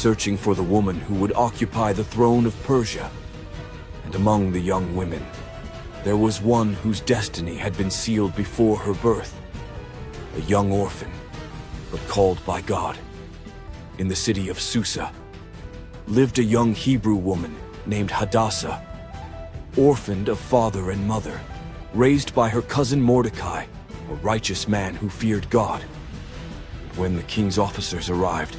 searching for the woman who would occupy the throne of Persia. And among the young women, there was one whose destiny had been sealed before her birth, a young orphan, but called by God. In the city of Susa lived a young Hebrew woman named Hadassah, orphaned of father and mother, raised by her cousin Mordecai, a righteous man who feared God. When the king's officers arrived,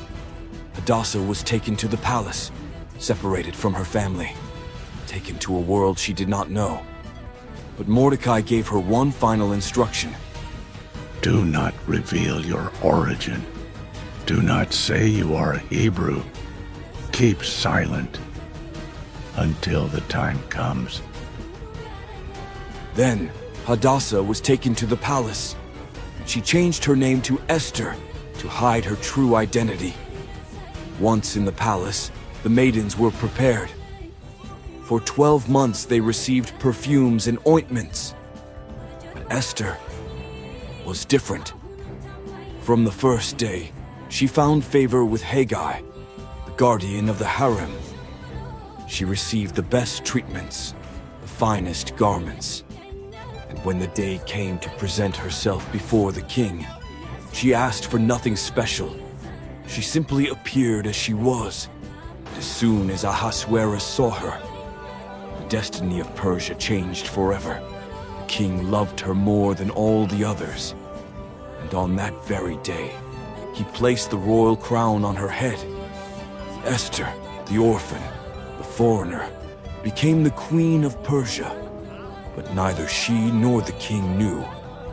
Hadassah was taken to the palace, separated from her family, taken to a world she did not know. But Mordecai gave her one final instruction. Do not reveal your origin. Do not say you are a Hebrew. Keep silent until the time comes. Then Hadassah was taken to the palace. She changed her name to Esther to hide her true identity. Once in the palace, the maidens were prepared. For 12 months they received perfumes and ointments. But Esther was different. From the first day, she found favor with Haggai, the guardian of the harem. She received the best treatments, the finest garments. And when the day came to present herself before the king, she asked for nothing special. She simply appeared as she was. And as soon as Ahasuerus saw her, the destiny of Persia changed forever. The king loved her more than all the others. And on that very day, he placed the royal crown on her head. Esther, the orphan, the foreigner, became the queen of Persia. But neither she nor the king knew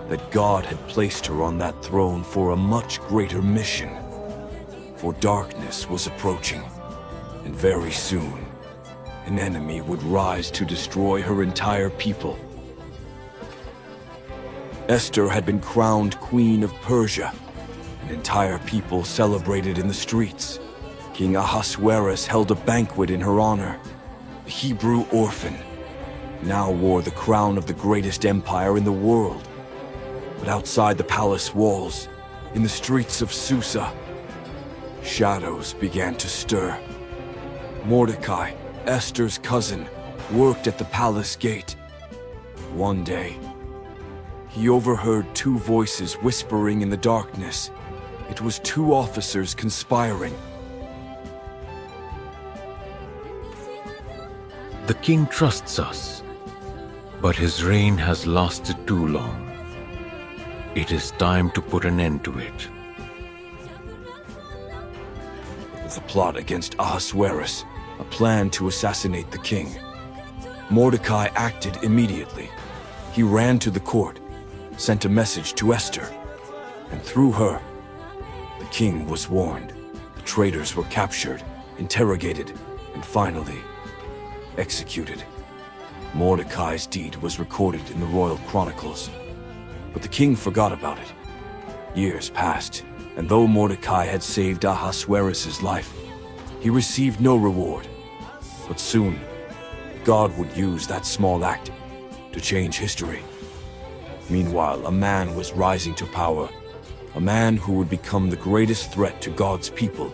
that God had placed her on that throne for a much greater mission. For darkness was approaching, and very soon, an enemy would rise to destroy her entire people. Esther had been crowned queen of Persia. An entire people celebrated in the streets. King Ahasuerus held a banquet in her honor. The Hebrew orphan now wore the crown of the greatest empire in the world. But outside the palace walls, in the streets of Susa, shadows began to stir. Mordecai, Esther's cousin, worked at the palace gate. One day, he overheard two voices whispering in the darkness. It was two officers conspiring. The king trusts us, but his reign has lasted too long. It is time to put an end to it. It was a plot against Ahasuerus, a plan to assassinate the king. Mordecai acted immediately. He ran to the court, sent a message to Esther, and through her, the king was warned. The traitors were captured, interrogated, and finally executed. Mordecai's deed was recorded in the royal chronicles, but the king forgot about it. Years passed, and though Mordecai had saved Ahasuerus' life, he received no reward. But soon, God would use that small act to change history. Meanwhile, a man was rising to power, a man who would become the greatest threat to God's people.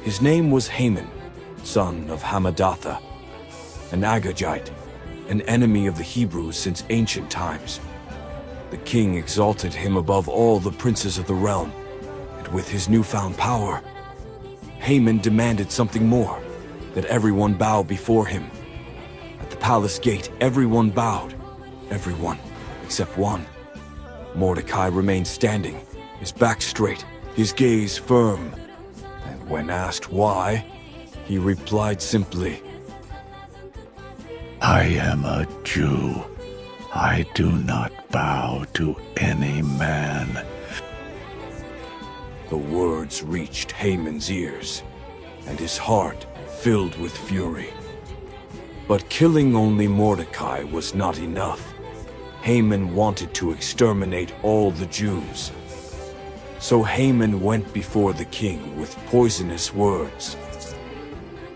His name was Haman, son of Hammedatha, an Agagite, an enemy of the Hebrews since ancient times. The king exalted him above all the princes of the realm, and with his newfound power, Haman demanded something more, that everyone bow before him. At the palace gate, everyone bowed, everyone except one. Mordecai remained standing, his back straight, his gaze firm, and when asked why, he replied simply, I am a Jew. I do not bow to any man. The words reached Haman's ears, and his heart filled with fury. But killing only Mordecai was not enough. Haman wanted to exterminate all the Jews. So Haman went before the king with poisonous words.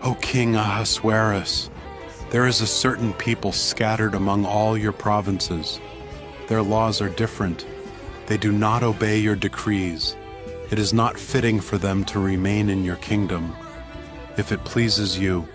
O King Ahasuerus, there is a certain people scattered among all your provinces. Their laws are different. They do not obey your decrees. It is not fitting for them to remain in your kingdom. If it pleases you,